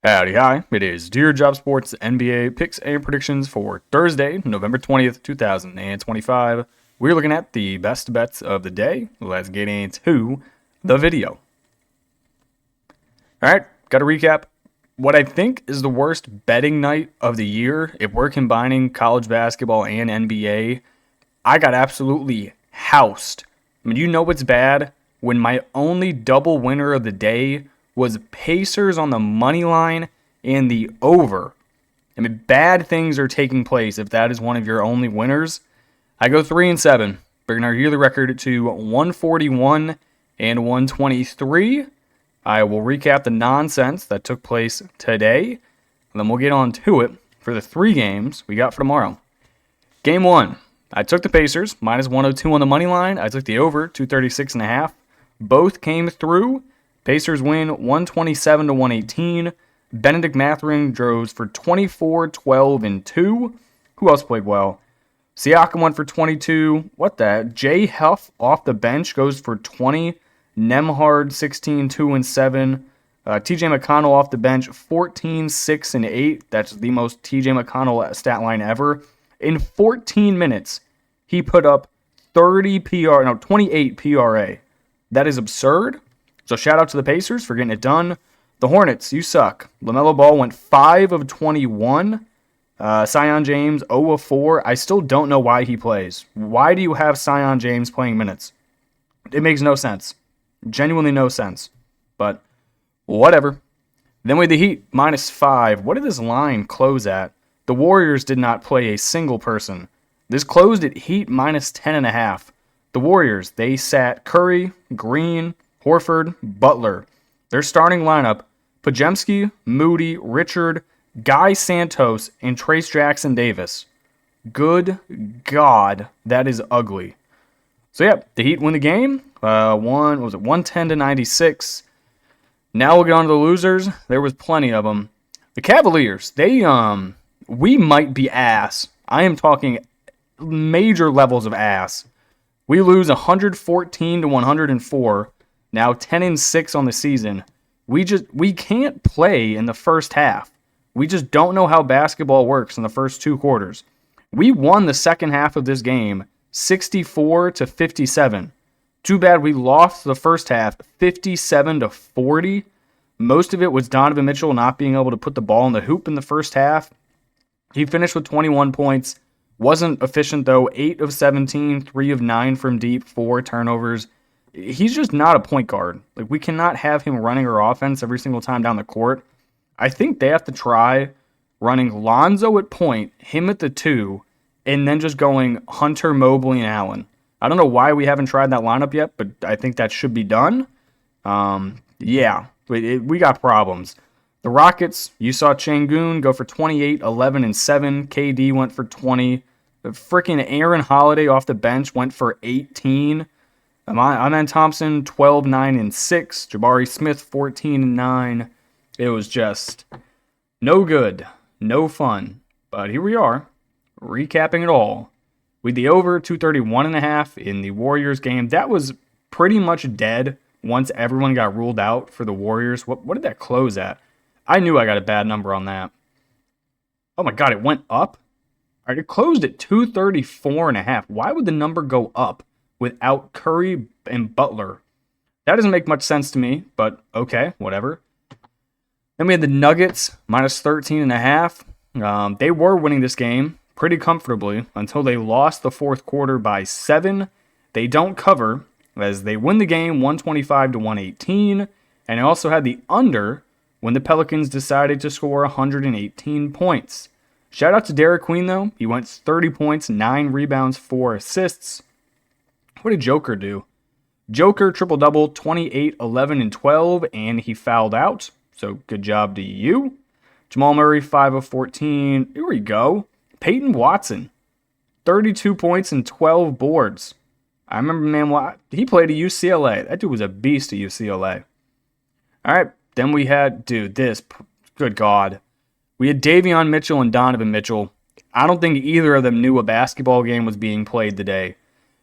Howdy, hi. It is Dear Job Sports NBA picks and predictions for Thursday, November 20th, 2025. We're looking at the best bets of the day. Let's get into the video. All right, got to recap what I think is the worst betting night of the year. If we're combining college basketball and NBA, I got absolutely housed. I mean, you know what's bad? When my only double winner of the day was Pacers on the money line and the over. I mean, bad things are taking place if that is one of your only winners. I go 3-7, bringing our yearly record to 141 and 123. I will recap the nonsense that took place today, and then we'll get on to it for the 3 games we got for tomorrow. Game 1, I took the Pacers, minus 102 on the money line. I took the over, 236.5. Both came through. Pacers win 127 to 118. Benedict Mathurin drove for 24, 12, and 2. Who else played well? Siakam went for 22. What the? Jay Huff off the bench goes for 20. Nembhard 16, 2, and 7. TJ McConnell off the bench 14, 6, and 8. That's the most TJ McConnell stat line ever. In 14 minutes, he put up 28 PRA. That is absurd. So shout out to the Pacers for getting it done. The Hornets, you suck. LaMelo Ball went 5 of 21. Zion James 0 of 4. I still don't know why he plays. Why do you have Zion James playing minutes? It makes no sense. Genuinely no sense. But whatever. Then we had the Heat, minus 5. What did this line close at? The Warriors did not play a single person. This closed at Heat minus 10.5. The Warriors, they sat Curry, Green, Horford, Butler. Their starting lineup, Podziemski, Moody, Richard, Guy Santos, and Trace Jackson Davis. Good God, that is ugly. So yeah, the Heat win the game. 110 to 96. Now we'll get on to the losers. There was plenty of them. The Cavaliers, we might be ass. I am talking major levels of ass. We lose 114 to 104. Now 10-6 on the season. We can't play in the first half. We just don't know how basketball works in the first 2 quarters. We won the second half of this game 64 to 57. Too bad we lost the first half 57 to 40. Most of it was Donovan Mitchell not being able to put the ball in the hoop in the first half. He finished with 21 points. Wasn't efficient though. 8 of 17, 3 of 9 from deep, 4 turnovers. He's just not a point guard. Like, we cannot have him running our offense every single time down the court. I think they have to try running Lonzo at point, him at the 2, and then just going Hunter, Mobley, and Allen. I don't know why we haven't tried that lineup yet, but I think that should be done. Yeah, we got problems. The Rockets, you saw Sengun go for 28, 11, and 7. KD went for 20. The freaking Aaron Holiday off the bench went for 18. Amen Thompson, 12, 9, and 6. Jabari Smith, 14, and 9. It was just no good, no fun. But here we are, recapping it all. With the over 231.5 in the Warriors game, that was pretty much dead once everyone got ruled out for the Warriors. What did that close at? I knew I got a bad number on that. Oh my God, it went up? All right, it closed at 234.5. Why would the number go up without Curry and Butler? That doesn't make much sense to me, but okay, whatever. Then we had the Nuggets, minus 13.5. They were winning this game pretty comfortably until they lost the fourth quarter by 7. They don't cover as they win the game 125 to 118. And they also had the under when the Pelicans decided to score 118 points. Shout out to Derek Queen, though. He went 30 points, 9 rebounds, 4 assists. What did Joker do? Joker triple-double, 28, 11, and 12, and he fouled out. So good job to you. Jamal Murray, 5 of 14. Here we go. Peyton Watson, 32 points and 12 boards. I remember, man, he played at UCLA. That dude was a beast at UCLA. All right, then we had, good God. We had Davion Mitchell and Donovan Mitchell. I don't think either of them knew a basketball game was being played today.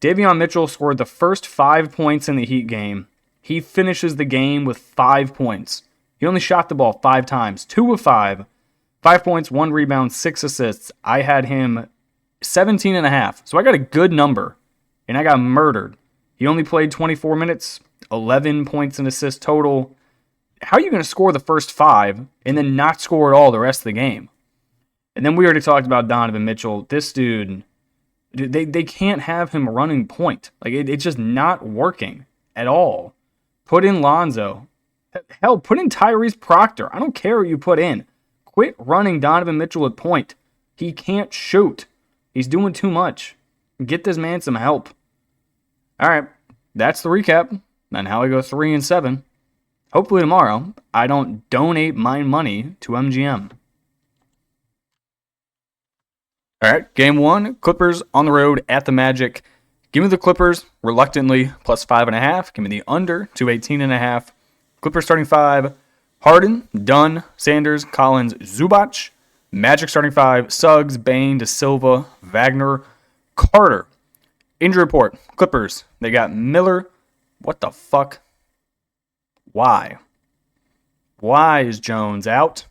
Davion Mitchell scored the first 5 points in the Heat game. He finishes the game with 5 points. He only shot the ball 5 times, 2 of 5, 5 points, 1 rebound, 6 assists. I had him 17.5. So I got a good number, and I got murdered. He only played 24 minutes, 11 points and assists total. How are you going to score the first 5 and then not score at all the rest of the game? And then we already talked about Donovan Mitchell. This dude, they can't have him running point. Like, it's just not working at all. Put in Lonzo. Hell, put in Tyrese Proctor. I don't care who you put in. Quit running Donovan Mitchell at point. He can't shoot. He's doing too much. Get this man some help. All right, that's the recap on how I go 3-7. Hopefully tomorrow I don't donate my money to MGM. All right, game 1, Clippers on the road at the Magic. Give me the Clippers, reluctantly, plus 5.5. Give me the under, 218.5. Clippers starting 5, Harden, Dunn, Sanders, Collins, Zubac. Magic starting 5, Suggs, Bane, De Silva, Wagner, Carter. Injury report, Clippers, they got Miller. What the fuck? Why? Why is Jones out?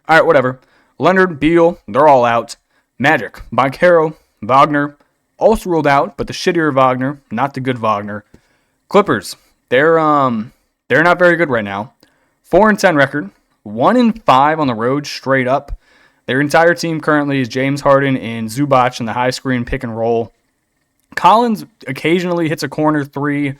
All right, whatever. Leonard, Beal, they're all out. Magic, Banchero, Wagner, also ruled out, but the shittier Wagner, not the good Wagner. Clippers, they're not very good right now. 4-10 record, 1-5 on the road straight up. Their entire team currently is James Harden and Zubac in the high screen pick and roll. Collins occasionally hits a corner 3.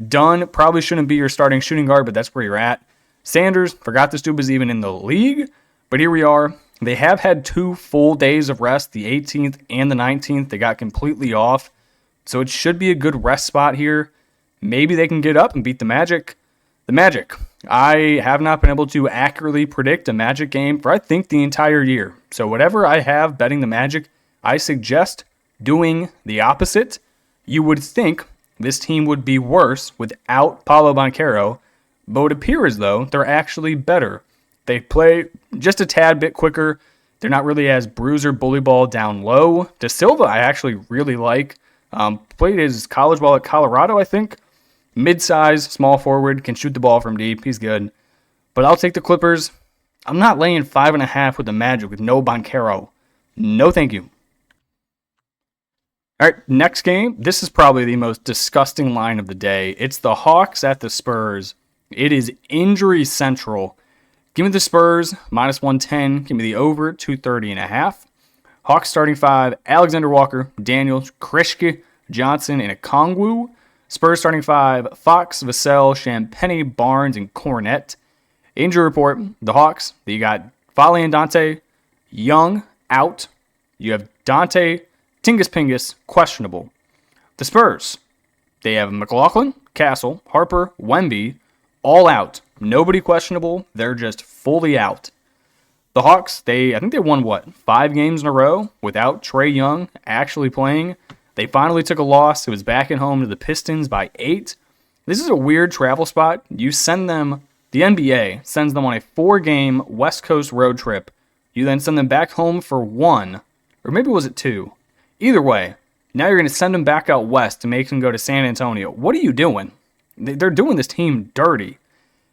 Dunn probably shouldn't be your starting shooting guard, but that's where you're at. Sanders, forgot this dude was even in the league, but here we are. They have had 2 full days of rest, the 18th and the 19th. They got completely off, so it should be a good rest spot here. Maybe they can get up and beat the Magic. The Magic, I have not been able to accurately predict a Magic game for, I think, the entire year. So whatever I have betting the Magic, I suggest doing the opposite. You would think this team would be worse without Paolo Banchero, but it appears, though, they're actually better. They play just a tad bit quicker. They're not really as bruiser bully ball down low. De Silva, I actually really like. Played his college ball at Colorado, I think. Mid-size, small forward, can shoot the ball from deep. He's good. But I'll take the Clippers. I'm not laying 5.5 with the Magic with no Banchero. No thank you. All right, next game. This is probably the most disgusting line of the day. It's the Hawks at the Spurs. It is injury central. Give me the Spurs, minus 110. Give me the over, 230.5. Hawks starting 5, Alexander Walker, Daniels, Krishke, Johnson, and Okongwu. Spurs starting 5, Fox, Vassell, Champagnie, Barnes, and Cornette. Injury report, the Hawks, you got Foley and Dante, Young, out. You have Dante, Tingus Pingus, questionable. The Spurs, they have McLaughlin, Castle, Harper, Wemby, all out. Nobody questionable. They're just fully out. The Hawks, I think they won, 5 games in a row without Trae Young actually playing. They finally took a loss. It was back at home to the Pistons by 8. This is a weird travel spot. You send them, the NBA sends them on a 4-game West Coast road trip. You then send them back home for 1, or maybe was it 2? Either way, now you're going to send them back out west to make them go to San Antonio. What are you doing? They're doing this team dirty.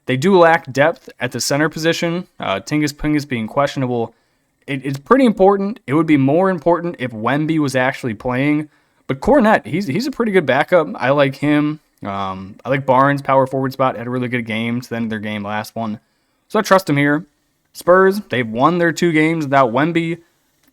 They do lack depth at the center position. Tingus Pingus being questionable. It's pretty important. It would be more important if Wemby was actually playing. But Cornette, he's a pretty good backup. I like him. I like Barnes, power forward spot. Had a really good game to the end of their game last one. So I trust him here. Spurs, they've won their 2 games without Wemby.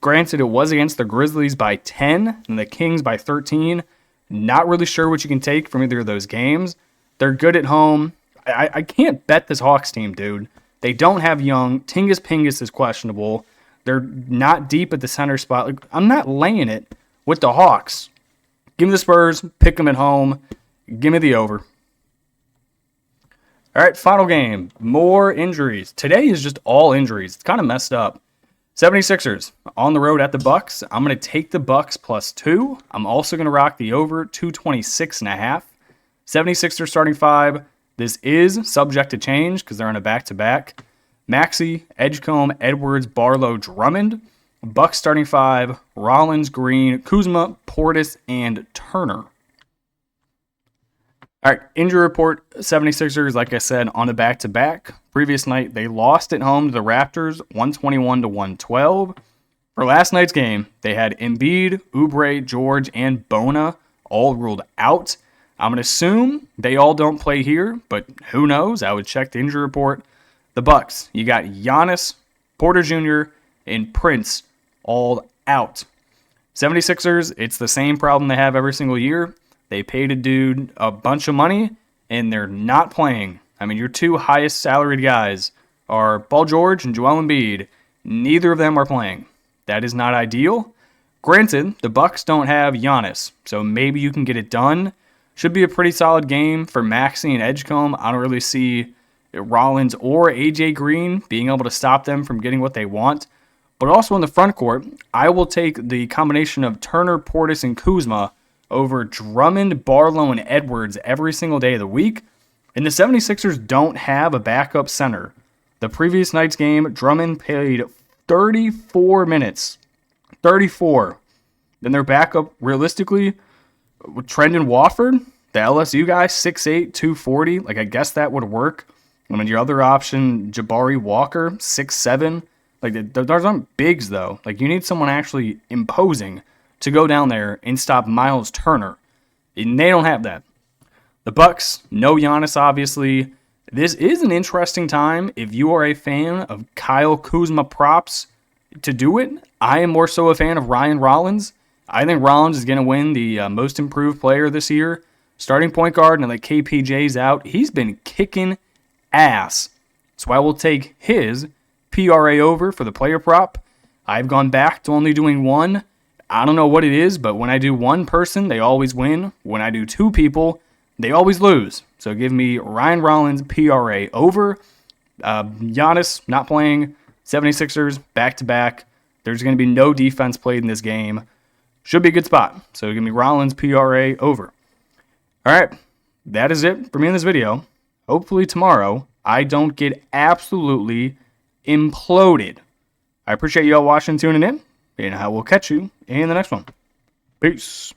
Granted, it was against the Grizzlies by 10 and the Kings by 13. Not really sure what you can take from either of those games. They're good at home. I can't bet this Hawks team, dude. They don't have Young. Tingus Pingus is questionable. They're not deep at the center spot. Like, I'm not laying it with the Hawks. Give me the Spurs. Pick them at home. Give me the over. All right, final game. More injuries. Today is just all injuries. It's kind of messed up. 76ers on the road at the Bucks. I'm going to take the Bucks plus 2. I'm also going to rock the over, 226.5. 76ers starting 5. This is subject to change because they're on a back-to-back. Maxey, Edgecombe, Edwards, Barlow, Drummond. Bucks starting 5. Rollins, Green, Kuzma, Portis, and Turner. All All right, injury report, 76ers, like I said, on a back-to-back. Previous night, they lost at home to the Raptors, 121-112. For last night's game, they had Embiid, Oubre, George, and Bona all ruled out. I'm going to assume they all don't play here, but who knows? I would check the injury report. The Bucks, you got Giannis, Porter Jr., and Prince all out. 76ers, it's the same problem they have every single year. They paid a dude a bunch of money, and they're not playing. I mean, your two highest salaried guys are Paul George and Joel Embiid. Neither of them are playing. That is not ideal. Granted, the Bucks don't have Giannis, so maybe you can get it done. Should be a pretty solid game for Maxey and Edgecombe. I don't really see Rollins or AJ Green being able to stop them from getting what they want. But also in the front court, I will take the combination of Turner, Portis, and Kuzma over Drummond, Barlow, and Edwards every single day of the week. And the 76ers don't have a backup center. The previous night's game, Drummond played 34 minutes. 34. Then their backup, realistically, Trendon Watford, the LSU guy, 6'8", 240. Like, I guess that would work. I mean, your other option, Jabari Walker, 6'7". Like, those aren't bigs, though. Like, you need someone actually imposing to go down there and stop Miles Turner. And they don't have that. The Bucks, no Giannis, obviously. This is an interesting time if you are a fan of Kyle Kuzma props to do it. I am more so a fan of Ryan Rollins. I think Rollins is going to win the most improved player this year. Starting point guard, and like KPJ's out. He's been kicking ass. So I will take his PRA over for the player prop. I've gone back to only doing one. I don't know what it is, but when I do one person, they always win. When I do two people, they always lose. So give me Ryan Rollins PRA over. Giannis not playing. 76ers back-to-back. There's going to be no defense played in this game. Should be a good spot. So give me Rollins PRA over. All right, that is it for me in this video. Hopefully tomorrow I don't get absolutely imploded. I appreciate you all watching and tuning in, and I will catch you in the next one. Peace.